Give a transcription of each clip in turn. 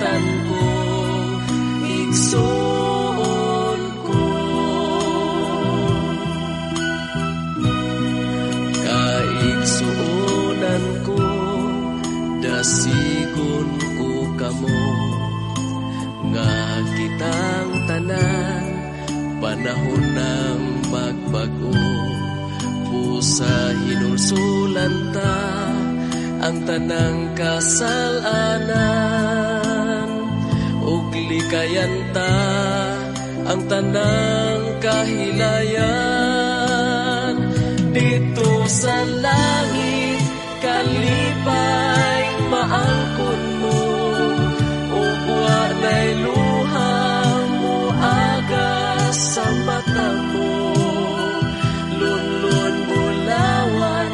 kalipatan ko, igsoon ko. Kaigsuonan ko, dasigon ko kamo, nga kitang tanan, panahon ng magbago. Pusa hinulsulan ta ang tanang kasalanan, ug likayan ta ang tanang kahilayan. Dito sa langit kalipay maangkon mo, ug walay luha mo aga sa mata mo. Lunlun bulawan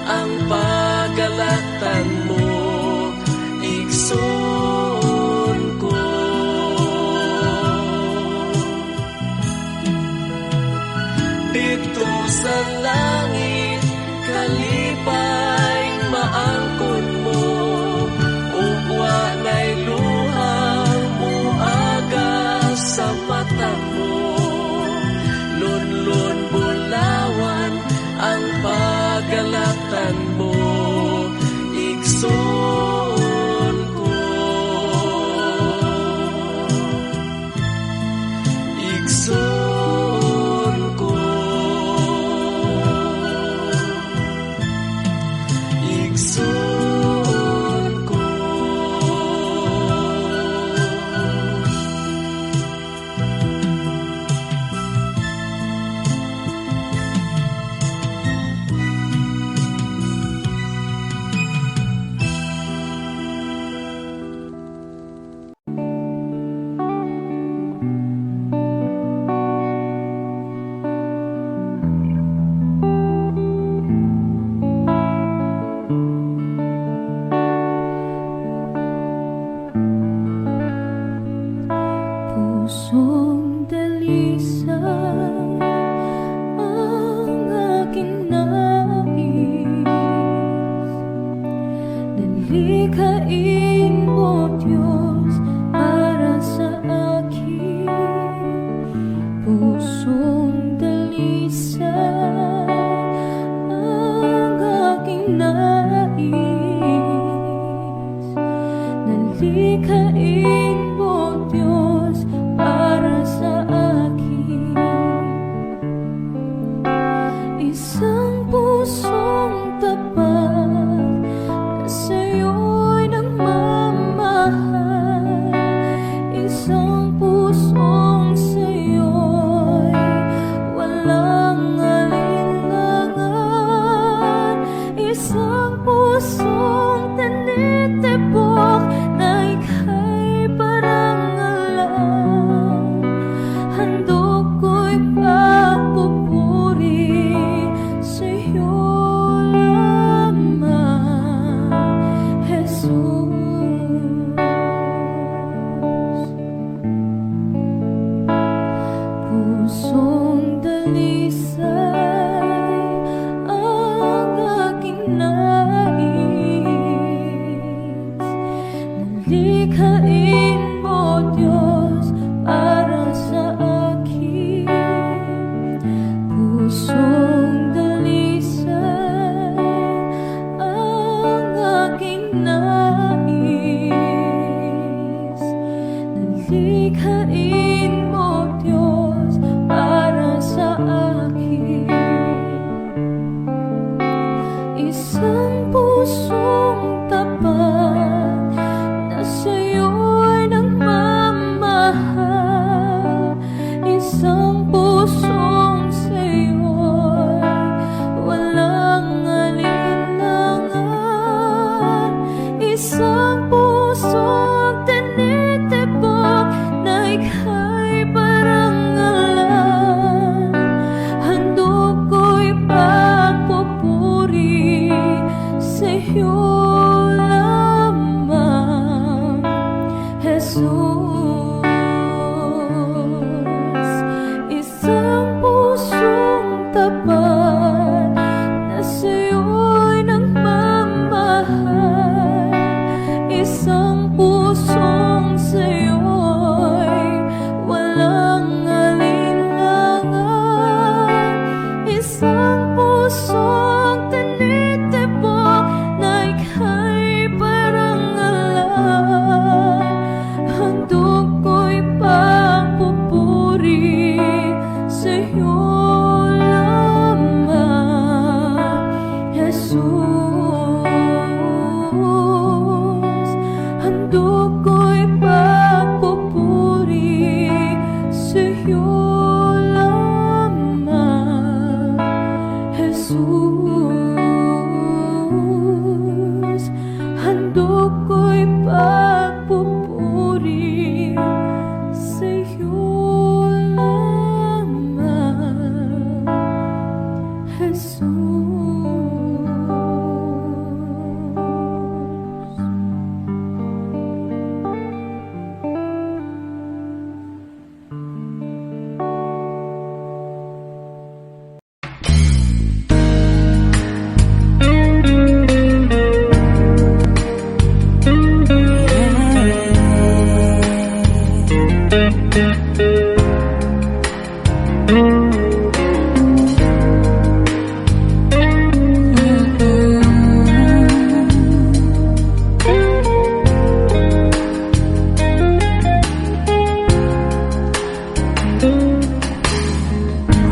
ang pagalatan mo, igsoon ko. Dito sa langit kalipay maangkon mo, ug walay luha mo aga sa mata mo. Lunlun bulawan ang pagalatan mo, igsoon ko. Igsoon ko. Igsoon ko. Pusong dalisay ang aking nais, dalikain mo Diyos para sa akin. Pusong dalisay ang aking nais, dalikain mo Diyos para sa akin. Isang pusong tapat na sa'yo'y nagmamahal, isang pusong sa'yo'y walang alinlangan, isang pusong tinitibok na ika'y parang alam. Handog ko'y pagpupuri sa'yo lamang, Jesus. Pusong dalisay ang aking nais, dalikain mo Diyos para sa akin. Pusong dalisay ang aking nais, dalikain mo Diyos para sa akin. Isang pusong tapat na sa'yo'y nagmamahal, isang pusong sa'yo'y walang alinlangan, isang pusong tinitibok na ika'y parang alam. Handog ko'y pagpupuri sa'yo lamang, Jesus. Isang pusong tapat na sa'yo'y nagmamahal, isang pusong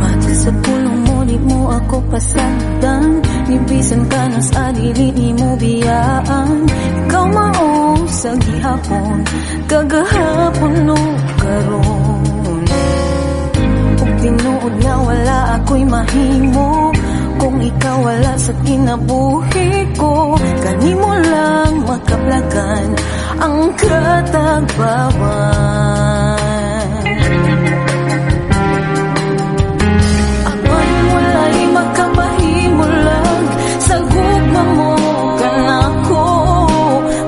Mati sa pulong mo, di mo ako pasagdan. Nibisan ka na sa dili, di mo biyaan. Ikaw maong sa gihapon, kagahapon no karon. Ug tinuod nga wala ako'y mahimo, kung ikaw wala sa kinabuhi ko. Kanimo lang makaplagan ang katagbawan. Apan wala'y magkapahimulag sa gugma mo kanako.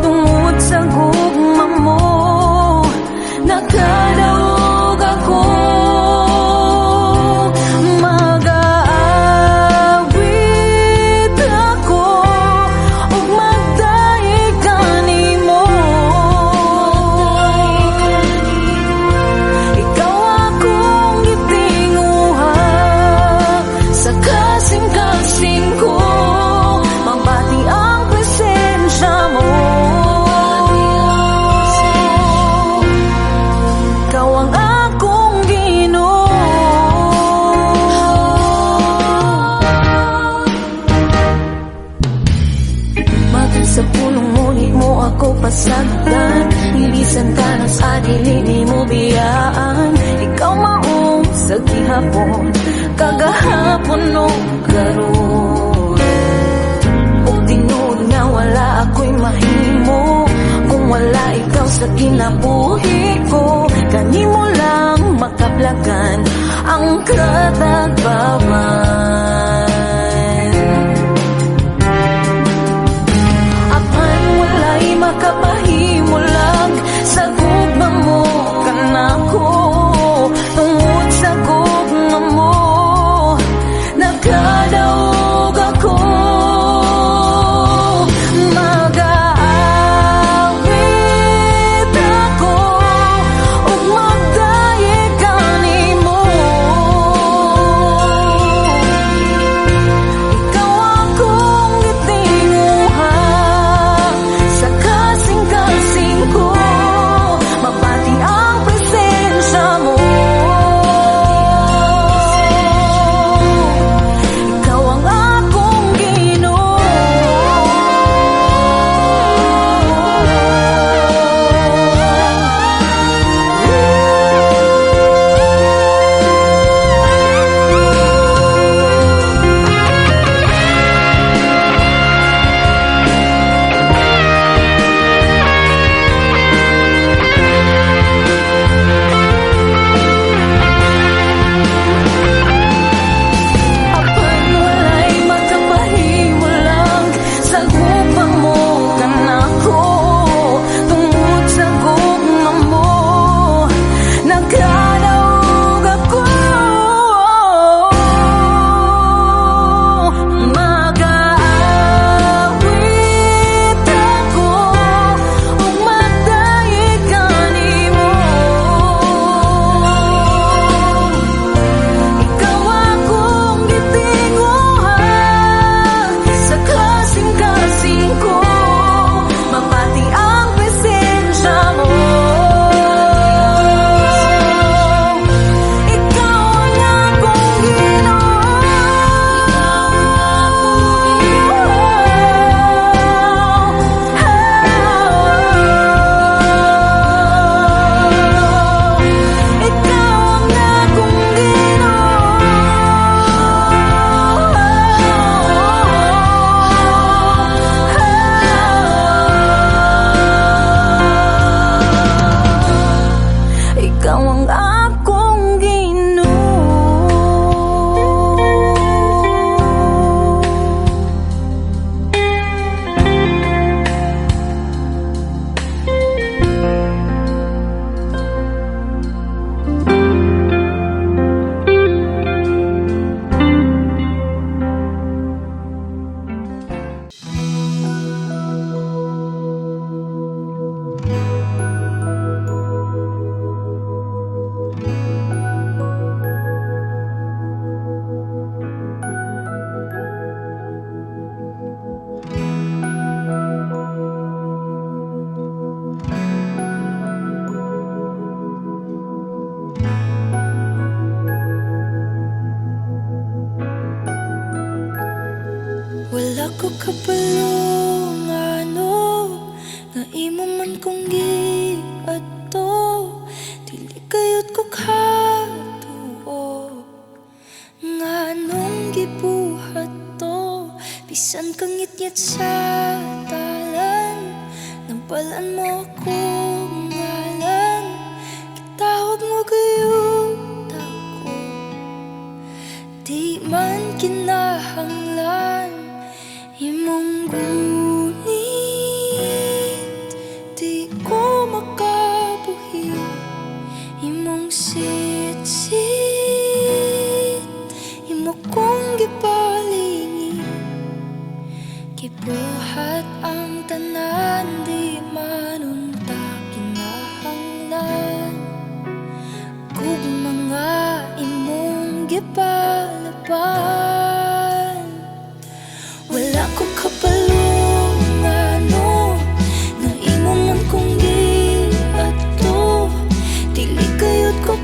Tungod sa gugma mo nakadaog ako. Mag-aawit ako ug magdaig kanimo. Ikaw akong gitinguha sa kasing-kasing ko. Magbati ang presensya mo. Ikaw ang akong Ginoo. Mati sa pulong mo, di mo ako pasagdan. Ilisan ka na sa dili, di mo biyaan. Ikaw maong sa gihapon, kagahapon no karon. Ug tinuod nga wala ako'y mahimo, kung wala ikaw sa kinabuhi ko. Kanimo lang makaplagan ang katagbawan. Apan wala'y makapahimulag sa gugma mo kanako. Tungod sa gugma mo nakadaog ako. Mag-aawit ako ug magdaig kanimo. kapalungano nga imo man kong giadto, dili kayot ko katuo nga anong gibuhat to. Bisan kang ngit-ngit sa talan, nampalan mo akong ngalan, kitawag mo gayud ako. Di man kinahanglan imong gunit, di ko makabuhi imong sit-sit, imo kong gipalingi, gibuhat ang tanan, di manunta kinahanglan kung mga imong gipalaban. Wala ko kapalungano nga imo man kong giadto, dili kayot ko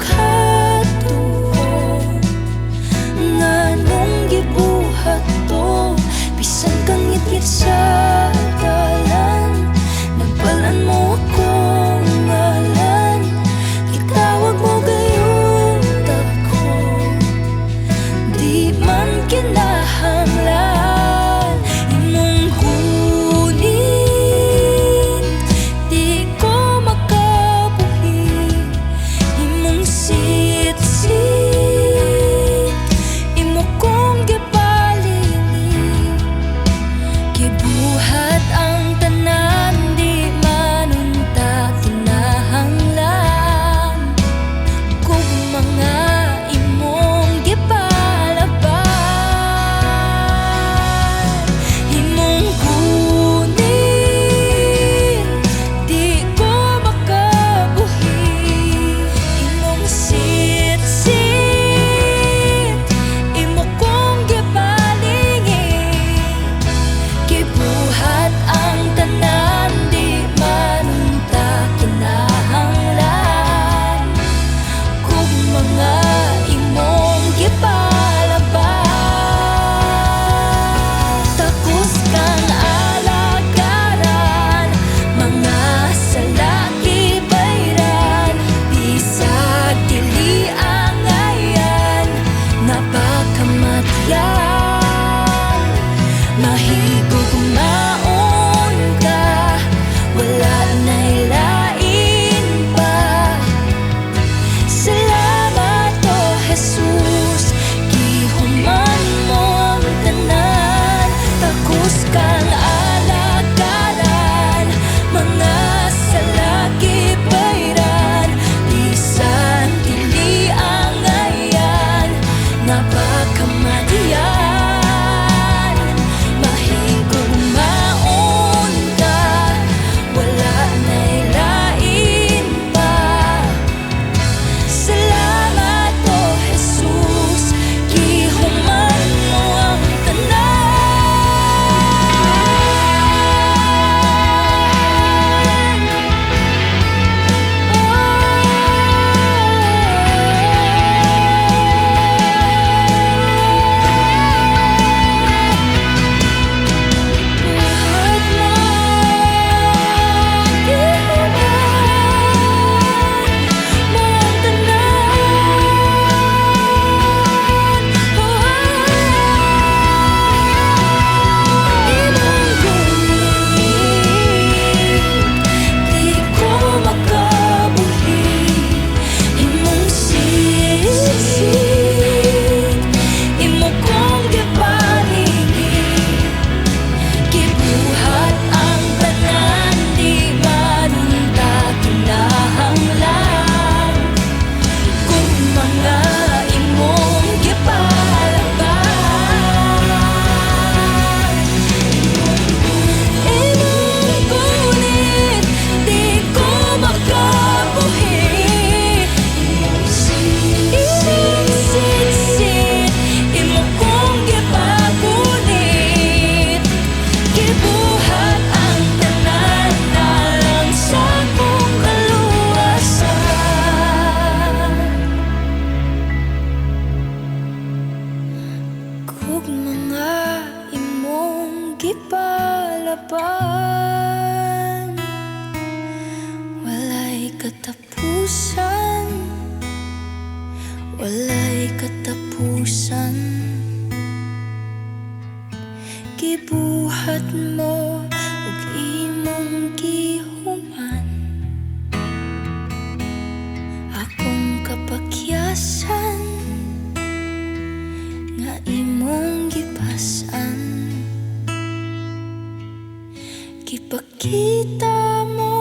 Ipakita mo